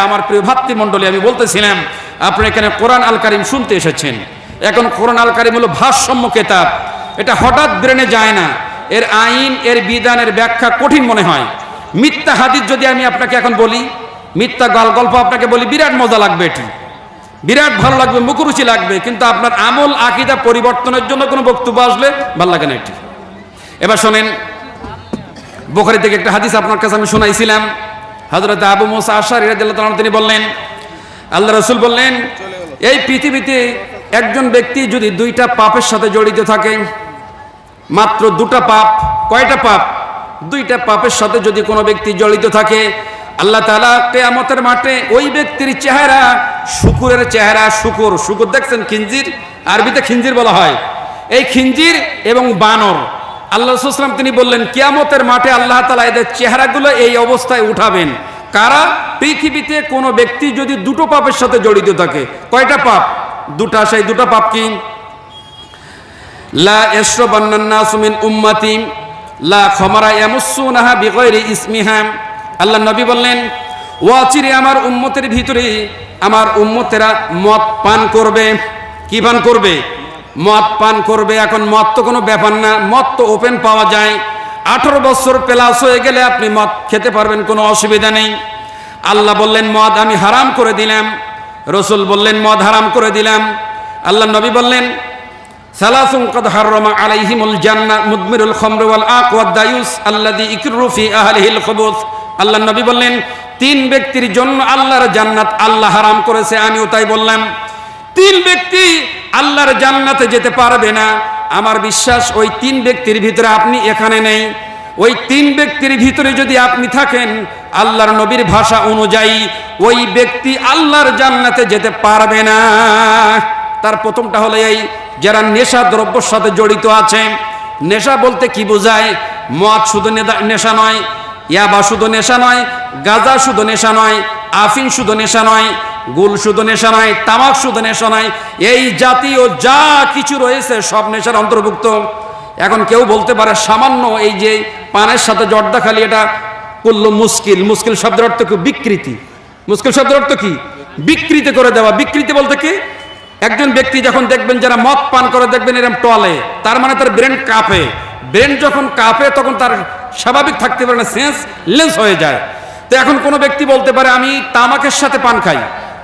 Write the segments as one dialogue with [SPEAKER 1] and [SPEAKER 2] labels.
[SPEAKER 1] আমার প্রিয় ভাতৃমণ্ডলী, আমি বলতেছিলাম আপনি এখানে কোরআন আল কারিম শুনতে এসেছেন। এখন কোরআন আল কারিম হলো ভারসাম্য কিতাব, এটা হঠাৎ ব্রেনে যায় না। এর আইন, এর বিধানের ব্যাখ্যা কঠিন মনে হয়। মিথ্যা হাদিস যদি আমি আপনাকে এখন বলি, মিথ্যা গল্প আপনাকে বলি, বিরাট মজা লাগবে, এটি বিরাট ভালো লাগবে, মুখরুচি লাগবে, কিন্তু আপনার আমল আকীদা পরিবর্তনের জন্য কোনো বক্তব্য আসলে ভালো লাগে না এটি। এবার শোনেন, বুখারী থেকে একটা হাদিস আপনার কাছে আমি শোনাইছিলাম। হযরত আবু মুসা আশআরী রাদিয়াল্লাহু তাআলা তিনি বললেন, আল্লাহ রাসূল বললেন, এই পৃথিবীতে একজন ব্যক্তি যদি দুইটা পাপের সাথে জড়িত থাকে, মাত্র দুটা পাপ, কয়টা পাপ? দুইটা পাপের সাথে যদি কোনো ব্যক্তি জড়িত থাকে, আল্লাহ তাআলা কিয়ামতের মাঠে ওই ব্যক্তির চেহারা শুকুরের চেহারা। শুকুর দেখছেন, খিনজির, আরবিতে খিনজির বলা হয়। এই খিনজির এবং বানর, আল্লাহ রাসূল সাল্লাল্লাহু আলাইহি ওয়াসাল্লাম তিনি বললেন, কিয়ামতের মাঠে আল্লাহ তাআলা এদের চেহারাগুলো এই অবস্থায় উঠাবেন। কারা? পৃথিবীতে কোনো ব্যক্তি যদি দুটো পাপের সাথে জড়িত থাকে। কয়টা পাপ? দুটা। সেই দুটো পাপ কি? লা ইয়াশরাবান্নান নাসু মিন উম্মতি লা খামারা ইয়ামুসুনাহা বিগাইরি ইসমিহা। আল্লাহ নবী বললেন, ওয়াচিরে আমার উম্মতের ভিতরে আমার উম্মতেরা মদ পান করবে। কি পান করবে? মদ পান করবে। এখন মদ তো কোনো ব্যাপার না, মদ তো ওপেন পাওয়া যায়। 18 বছর প্লাস হয়ে গেলে আপনি মদ খেতে পারবেন, কোনো অসুবিধা নেই। আল্লাহ বললেন মদ আমি হারাম করে দিলাম, রসুল বললেন মদ হারাম করে দিলাম। আল্লাহ নবী বললেন, সালাসুন কাদ হারামা আলাইহিমুল জান্নাহ মুদমিরুল খামর ওয়াল আকওয়াদ দায়ুস আল্লাযী ইকরু ফি আহলিহিল খুবুস। আল্লাহ নবী বললেন, 3 ব্যক্তির জন্য আল্লাহর জান্নাত আল্লাহ হারাম করেছে। আমিও তাই বললাম, 3 ব্যক্তি আল্লাহর জান্নাতে যেতে পারবে না। আমার বিশ্বাস ওই 3 ব্যক্তির ভিতরে আপনি এখানে নেই। ওই 3 ব্যক্তির ভিতরে যদি আপনি থাকেন, আল্লাহর নবীর ভাষা অনুযায়ী ওই ব্যক্তি আল্লাহর জান্নাতে যেতে পারবে না। তার প্রথমটা হলো এই, যারা নেশা দ্রব্যের সাথে জড়িত আছে। নেশা বলতে কি বোঝায়? মদ শুধু নেশা নয়, ইয়াবা শুধু নেশা নয়, গাঁজা শুধু নেশা নয়, আফিন শুধু নেশা নয়, গুল শুধু নেশা নয়, তামাক শুধু নেশা নয়, এই জাতীয় যা কিছু রয়েছে সব নেশার অন্তর্ভুক্ত। এখন কেউ বলতে পারে সামান্য এই যে পানের সাথে জর্দা খালি, এটা করলো মুশকিল। মুশকিল শব্দের অর্থ কি? বিকৃতি। মুশকিল শব্দের অর্থ কি? বিকৃতি করে দেওয়া। বিকৃতি বলতে কি? একজন ব্যক্তি যখন দেখবেন যারা মদ পান করে, দেখবেন এরকম টলে, তার মানে তার ব্রেন কাঁপে। ব্রেন যখন কাঁপে তখন তার স্বাভাবিক থাকতে পারে না, সেন্স লেন্স হয়ে যায়। তো এখন কোনো ব্যক্তি বলতে পারে আমি তামাকের সাথে পান খাই,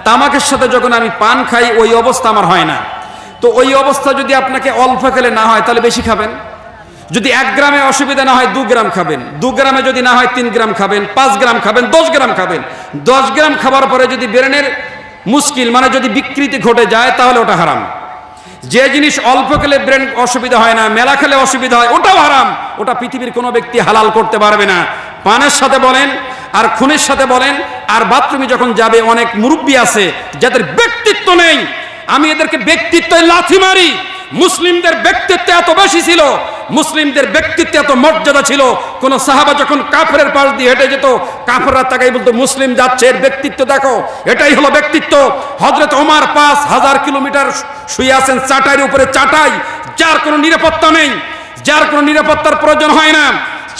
[SPEAKER 1] তামাকের সাথে যখন আমি পান খাই ওই অবস্থা আমার হয় না। তো ওই অবস্থা যদি আপনাকে অল্প খেলে না হয় তাহলে বেশি খাবেন। যদি 1 গ্রামে অসুবিধা না হয় 2 গ্রাম খাবেন, 2 গ্রামে যদি না হয় 3 গ্রাম খাবেন, 5 গ্রাম খাবেন, 10 গ্রাম খাবেন। 10 গ্রাম খাবার পরে যদি ব্রেনের মুশকিল মানে যদি বিকৃতি ঘটে যায় তাহলে ওটা হারাম। যে জিনিস অল্প খেলে ব্রেন অসুবিধা হয় না, মেলা খেলে অসুবিধা হয়, ওটাও হারাম। ওটা পৃথিবীর কোনো ব্যক্তি হালাল করতে পারবে না। পানের সাথে বলেন আর খুনের সাথে বলেন, আর বাথরুমে যখন যাবে, অনেক মুরব্বী আছে যাদের ব্যক্তিত্ব নেই, আমি এদেরকে ব্যক্তিত্বে লাথি মারি। মুসলিমদের ব্যক্তিত্ব এত বেশি ছিল, মুসলিমদের ব্যক্তিত্ব এত মর্যাদা ছিল, কোন সাহাবা যখন কাফেরের পাশ দিয়ে হেঁটে যেত, কাফেররা তাকাই বলতো মুসলিম যাচ্ছে, এর ব্যক্তিত্ব দেখো, এটাই হলো ব্যক্তিত্ব। হযরত ওমর 5000 কিলোমিটার শুয়ে আছেন চাটাইয়ের উপরে, চাটাই, যার কোনো নিরাপত্তা নেই, যার কোনো নিরাপত্তার প্রয়োজন হয় না,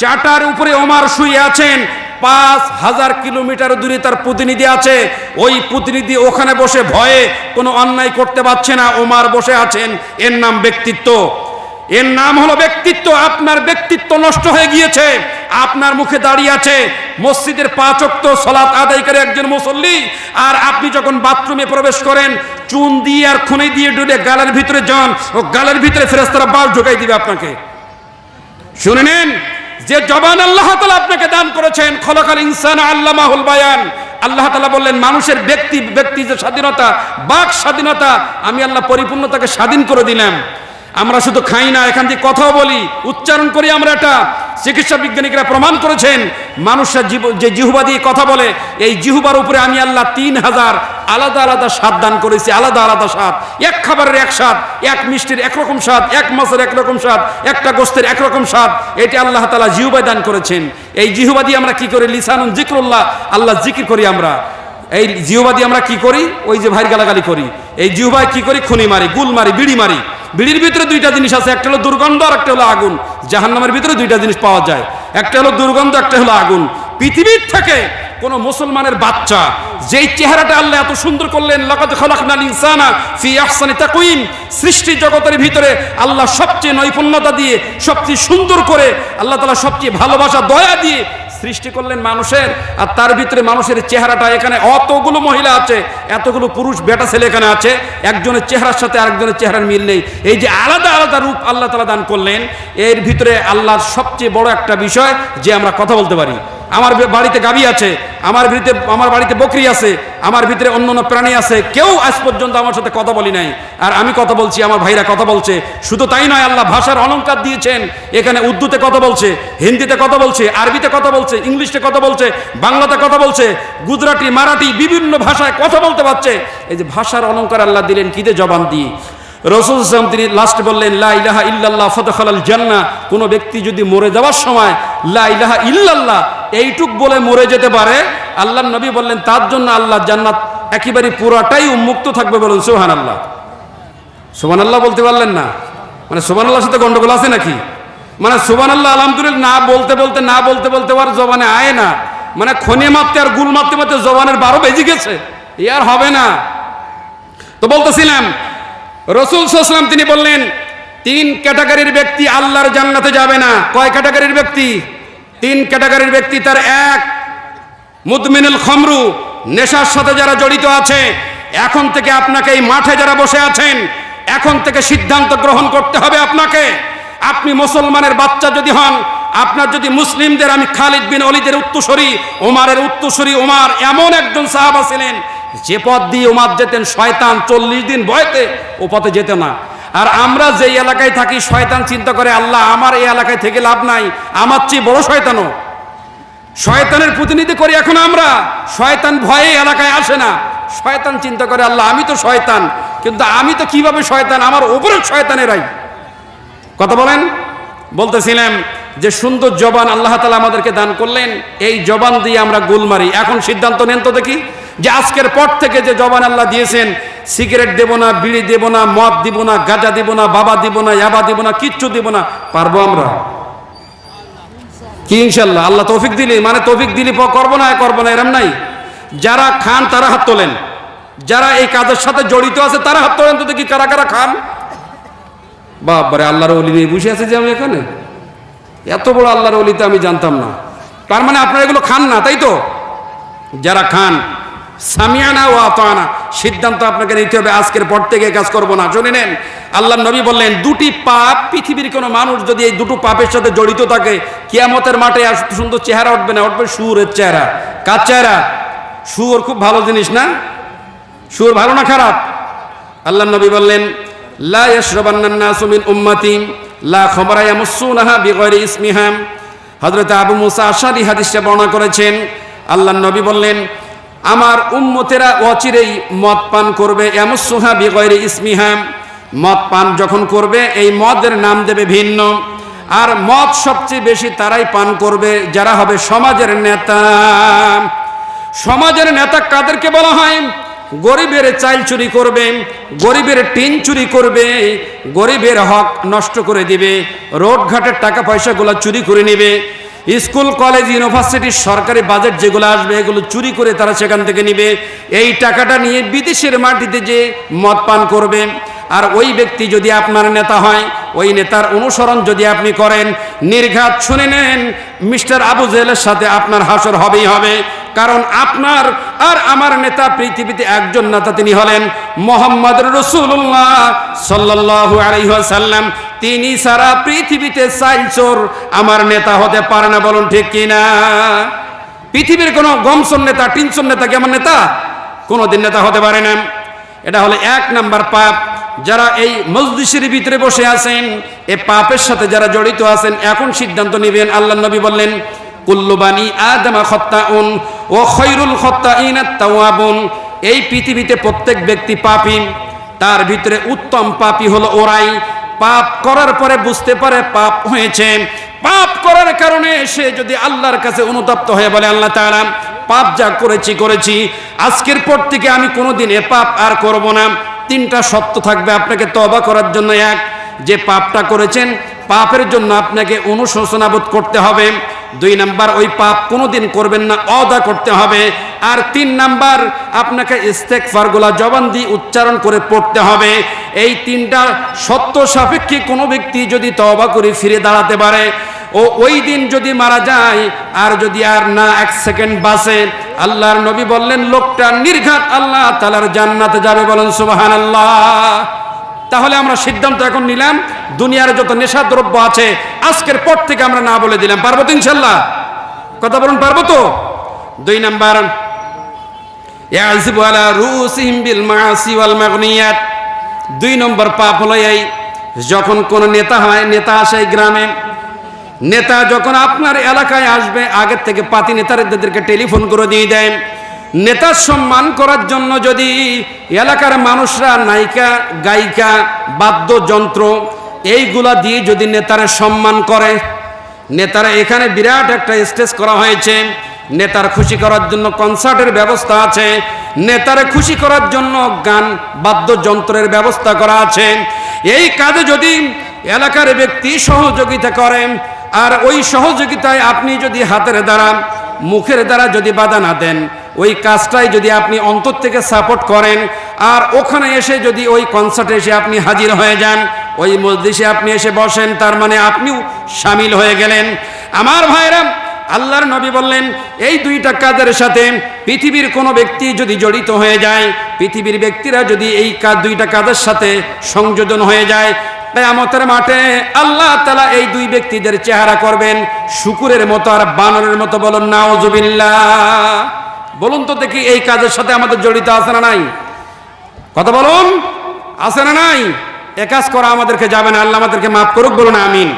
[SPEAKER 1] চাটার উপরে ওমর শুয়ে আছেন। 5000 কিলোমিটার দূরে তার প্রতিনিধি আছে, ওই প্রতিনিধি ওখানে বসে ভয়ে কোনো অন্যায় করতে পারছে না, ওমর বসে আছেন। এর নাম ব্যক্তিত্ব, এর নাম হলো ব্যক্তিত্ব। আপনার ব্যক্তিত্ব নষ্ট হয়ে গিয়েছে, আপনার মুখে দাঁড়িয়ে আছে মসজিদের 5 ওয়াক্ত সালাত আদায়কারী একজন মুসল্লি, আর আপনি যখন বাথরুমে প্রবেশ করেন চুন দিয়ে আর খুনে দিয়ে ডুলে গালের ভিতরে যান, ও গালের ভিতরে ফেরেশতারা বাল ঢুকাই দিবে আপনাকে। শুনে নেন, যে জবান আল্লাহ তাআলা আপনাকে দান করেছেন, খলাকাল ইনসান আল্লামাহুল বায়ান। আল্লাহ তাআলা বললেন মানুষের ব্যক্তি যে স্বাধীনতা, বাক স্বাধীনতা, আমি আল্লাহ পরিপূর্ণতাকে স্বাধীন করে দিলাম। আমরা শুধু খাই না, এখান থেকে কথাও বলি, উচ্চারণ করি আমরা। এটা চিকিৎসা বিজ্ঞানীরা প্রমাণ করেছেন, মানুষের যে জিহ্বা দিয়ে কথা বলে, এই জিহ্বার উপরে আমি আল্লাহ 3000 আলাদা আলাদা স্বাদ দান করেছি, আলাদা আলাদা স্বাদ। এক খাবারের এক স্বাদ, এক মিষ্টির একরকম স্বাদ, এক মাছের একরকম স্বাদ, একটা গোস্তের একরকম স্বাদ। এটি আল্লাহ তাআলা জিহ্বায় দান করেছেন। এই জিহ্বা দিয়ে আমরা কি করি? লিসানুন যিকরুল্লাহ, আল্লাহ জিকির করি আমরা। এই জিহ্বা দিয়ে আমরা কি করি? ওই যে ভাইয়ের গালাগালি করি। এই জিহ্বায় কি করি? খুনি মারি, গুল মারি, বিড়ি মারি। বিড়ির ভিতরে 2টা জিনিস আছে, একটা হলো দুর্গন্ধ আর একটা হলো আগুন। জাহান্নামের ভিতরে 2টা জিনিস পাওয়া যায়, একটা হলো দুর্গন্ধ, একটা হলো আগুন। পৃথিবীর থেকে কোনো মুসলমানের বাচ্চা যেই চেহারাটা আল্লাহ এত সুন্দর করলেন, লাকাদ খালাকনাল ইনসানা ফি আহসানি তাকওয়িম, সৃষ্টি জগতের ভিতরে আল্লাহ সবচেয়ে নৈপুণ্যতা দিয়ে সবচেয়ে সুন্দর করে আল্লাহ তাআলা সবচেয়ে ভালোবাসা দয়া দিয়ে সৃষ্টি করলেন মানুষের। আর তার ভিতরে মানুষের চেহারাটা, এখানে অতগুলো মহিলা আছে, এতগুলো পুরুষ বেটা ছেলে এখানে আছে, একজনের চেহারার সাথে আরেকজনের চেহারার মিল নেই। এই যে আলাদা আলাদা রূপ আল্লাহ তাআলা দান করলেন, এর ভিতরে আল্লাহর সবচেয়ে বড় একটা বিষয় যে আমরা কথা বলতে পারি। আমার বাড়িতে গাভী আছে, আমার বাড়িতে বকরি আছে, আমার ভিতরে অন্যান্য প্রাণী আছে, কেউ আজ পর্যন্ত আমার সাথে কথা বলি নাই, আর আমি কথা বলছি, আমার ভাইরা কথা বলছে। শুধু তাই নয়, আল্লাহ ভাষার অলংকার দিয়েছেন, এখানে উর্দুতে কথা বলছে, হিন্দিতে কথা বলছে, আরবিতে কথা বলছে, ইংলিশে কথা বলছে, বাংলাতে কথা বলছে, গুজরাটি, মারাঠি, বিভিন্ন ভাষায় কথা বলতে পারছে। এই যে ভাষার অলংকার আল্লাহ দিলেন কি দিয়ে? জবান দিয়ে। রাসূল সাল্লাল্লাহু আলাইহি ওয়াসাল্লাম তিনি লাস্ট বললেন, লা ইলাহা ইল্লাল্লাহ ফাদখালাল জান্নাহ। কোনো ব্যক্তি যদি মরে যাওয়ার সময় লা ইলাহা ইল্লাল্লাহ এইটুক বলে মরে যেতে পারে, আল্লাহর নবী বললেন তার জন্য আল্লাহ জান্নাত একেবারে পুরাটাই উন্মুক্ত থাকবে। বলুন সুবহানাল্লাহ। সুবহানাল্লাহ বলতে পারলেন না? মানে সুবহানাল্লাহর সাথে গন্ডগোল আছে নাকি? মানে সুবহানাল্লাহ আলহামদুলিল্লাহ না বলতে বলতে আর জবানে আয় না, মানে খনি মারতে আর গুল মারতে মারতে জবানের 12 বেজে গেছে, এ আর হবে না। তো বলতেছিলাম, রাসূল সাল্লাল্লাহু আলাইহি ওয়াসাল্লাম তিনি বললেন 3 ক্যাটাগরির ব্যক্তি আল্লাহর জান্নাতে যাবে না। কয় ক্যাটাগরির ব্যক্তি? 3 ক্যাটাগরির ব্যক্তি। তার 1, মুদমিনুল খামরু, নেশার সাথে যারা জড়িত আছে। এখন থেকে আপনাকে এই মাঠে যারা বসে আছেন, এখন থেকে সিদ্ধান্ত গ্রহণ করতে হবে আপনাকে। আপনি মুসলমানের বাচ্চা যদি হন, আপনার যদি মুসলিমদের, আমি খালিদ বিন ওলীদের উত্তরসূরি, ওমরের উত্তরসূরি, ওমর এমন একজন সাহাবা ছিলেন যে পথ দিয়ে ওমর যেতেন, শয়তান 40 দিন ভয়তে ও পথে যেত না। আর আমরা যেই এলাকায় থাকি, শয়তান চিন্তা করে আল্লাহ আমার এই এলাকায় থেকে লাভ নাই, আমার চেয়ে বড় শয়তানও। শয়তানের প্রতিনিধি করি এখন আমরা। শয়তান ভয়ে এলাকায় আসে না, শয়তান চিন্তা করে আল্লাহ আমি তো শয়তান, কিন্তু আমি তো কিভাবে শয়তান, আমার উপরে শয়তানেরাই। কথা বলেন। বলতেছিলাম যে সুন্দর জবান আল্লাহ তাআলা আমাদেরকে দান করলেন, এই জবান দিয়ে আমরা গোল মারি। এখন সিদ্ধান্ত নেন তো দেখি, যে আজকের পর থেকে যে জবান আল্লাহ দিয়েছেন, সিগারেট দেব না, বিড়ি দেব না, মদ দিব না, গাঁজা দিব না, বাবা দিব না, ইয়াবা দিব না, কিচ্ছু দিব না, পারবো আমরা কি? ইনশাল্লাহ। আল্লাহ তৌফিক দিলি, মানে তৌফিক দিলি করবো না এরম নাই। যারা খান তারা হাত তোলেন, যারা এই কাজের সাথে জড়িত আছে তারা হাত তোলেন তো দেখি কারা কারা খান। বাবারে, আল্লাহর ওলি নিয়ে বসে আছে যে আমি এখানে, এত বড় আল্লাহর ওলি তো আমি জানতাম না। তার মানে আপনারা এগুলো খান না, তাই তো? যারা খান, সামিয়ানা ওয়া আতানা, সিদ্ধান্ত আপনাকে নিতে হবে আজকের পর থেকে কাজ করব না। শুনে নেন, আল্লাহর নবী বললেন 2টি পাপ, পৃথিবীর কোনো মানুষ যদি এই 2টো পাপের সাথে জড়িত থাকে, কিয়ামতের মাঠে আর সুন্দর চেহারা উঠবে না, উঠবে শুয়োরের চেহারা। কার চেহারা? শুয়োর খুব ভালো জিনিস না? শুয়োর ভালো না খারাপ? আল্লাহর নবী বললেন লা ইয়াশরাবান্নান নাসু মিন উম্মতি লা খামরা ইয়ামুসুনাহা বিগয়রি ইসমিহা। হযরত আবু মুসা আশআরী হাদিসে বর্ণনা করেছেন, আল্লাহর নবী বললেন আমার উম্মতেরা অচিরেই মদ পান করবে, ইয়ামুসুহা বিগয়রি ইসমিহা। মদ পান যখন করবে, এই মদের নাম দেবে ভিন্ন। আর মদ সবচেয়ে বেশি তারাই পান করবে যারা হবে সমাজের নেতা। সমাজের নেতা কাদেরকে বলা হয়? গরিবের চাল চুরি করবে, গরিবের টিন চুরি করবে, গরিবের হক নষ্ট করে দিবে, রোডঘাটের টাকা পয়সাগুলো চুরি করে নেবে, স্কুল কলেজ ইউনিভার্সিটির সরকারি বাজেট যেগুলো আসবে এগুলো চুরি করে তারা সেখান থেকে নিবে। এই টাকাটা নিয়ে বিদেশের মাটিতে যে মদ পান করবে। আর ওই ব্যক্তি যদি আপনার নেতা হয়, ওই নেতার অনুসরণ যদি আপনি করেন, নির্ঘাত শুনে নেন মিস্টার আবু জেহেলের সাথে আপনার হাসর হবেই হবে। কারণ আপনার আর আমার নেতা পৃথিবীতে একজন নেতা, তিনি হলেন মুহাম্মদুর রাসূলুল্লাহ সাল্লাল্লাহু আলাইহি ওয়াসাল্লাম। তিনি সারা পৃথিবীতে চাইলচোর আমার নেতা হতে পারে না। বলুন ঠিক কিনা? পৃথিবীর কোনো গমসন নেতা, টিনসন নেতা কি আমার নেতা? কোনোদিন নেতা হতে পারে না। এটা হলো 1 নাম্বার পাপ। যারা এই মজলিসের ভিতরে বসে আছেন, এই পাপের সাথে যারা জড়িত আছেন, এখন সিদ্ধান্ত নেবেন। আল্লাহর নবী বললেন কুল্লু বানি আদম খাত্তাউন ওয়া খায়রুল খাত্তাইনা আত-তাওয়াবুন। এই পৃথিবীতে প্রত্যেক ব্যক্তি পাপী, তার ভিতরে উত্তম পাপী হলো ওরাই পাপ করার পরে বুঝতে পারে পাপ হয়েছে, পাপ করার কারণে সে যদি আল্লাহর কাছে অনুতপ্ত হয়ে বলে আল্লাহ তাআলা পাপ যা করেছি, আজকের পর থেকে আমি কোনোদিন এ পাপ আর করব না। 3টা শর্ত থাকবে আপনাকে তওবা করার জন্য। 1, যে পাপটা করেছেন পাপের জন্য আপনাকে অনুশোচনাবোধ করতে হবে। 2 নাম্বার ওই পাপ কোনোদিন করবেন না, অদা করতে হবে। আর 3 নাম্বার আপনাকে ইস্তেগফারগুলো জবান দিয়ে উচ্চারণ করে পড়তে হবে। এই 3টা সত্য সাপেক্ষে কোনো ব্যক্তি যদি তওবা করে ফিরে দাঁড়াতে পারে, ও ওই দিন যদি মারা যায় আর যদি আর না 1 সেকেন্ড বাঁচে, আল্লাহর নবী বললেন লোকটা নির্ঘাত আল্লাহ তাআলার জান্নাতে যাবে। বলেন সুবহানাল্লাহ। তাহলে আমরা সিদ্ধান্ত এখন নিলাম, দুনিয়ার যত নেশা দ্রব্য আছে আজকের পর থেকে আমরা না বলে দিলাম। পারবো তো ইনশাআল্লাহ? কথা বলুন, পারবো তো? 2 নাম্বার, ইয়াযিবু আলা রুসিহিম বিল মাআসি ওয়াল মাগনিয়াত। 2 নম্বর পাপ হলো এই, যখন কোন নেতা হয়, নেতা আসে গ্রামে, নেতা যখন আপনার এলাকায় আসবে আগের থেকে পাতি নেতাদেরকে টেলিফোন করে দিয়ে দেয়। নেতার সম্মান করার জন্য যদি এলাকার মানুষরা নায়িকা গায়িকা বাদ্যযন্ত্র এইগুলা দিয়ে যদি নেতারা সম্মান করে, নেতারা এখানে বিরাট একটা স্টেজ করা হয়েছে, নেতার খুশি করার জন্য কনসার্টের ব্যবস্থা আছে, নেতারে খুশি করার জন্য গান বাদ্যযন্ত্রের ব্যবস্থা করা আছে। এই কাজে যদি এলাকার ব্যক্তি সহযোগিতা করেন, আর ওই সহযোগিতায় আপনি যদি হাতের দ্বারা মুখের দ্বারা যদি বাধা না দেন, ওই কাজটাই যদি আপনি অন্তর থেকে সাপোর্ট করেন, আর ওখানে এসে যদি ওই কনসার্টে এসে আপনি হাজির হয়ে যান, ওই মজলিসে আপনি এসে বসেন, তার মানে আপনিও শামিল হয়ে গেলেন। আমার ভাইরা, আল্লাহর নবী বললেন এই 2টা কাজের সাথে পৃথিবীর কোনো ব্যক্তি যদি জড়িত হয়ে যায়, পৃথিবীর ব্যক্তিরা যদি এই 2টা কাজের সাথে সংযোজন হয়ে যায়, কিয়ামতের মাঠে আল্লাহ তাআলা এই 2 ব্যক্তিদের চেহারা করবেন শুকুরের মতো আর বানরের মতো। বলুন নাউজুবিল্লাহ। বলুন তো দেখি, এই কাজের সাথে আমাদের জড়িত আছে না নাই? কথা বলুন, আছে না নাই? এ কাজ করা আমাদেরকে যাবে না। আল্লাহ আমাদেরকে মাফ করুক। বলুন আমিন।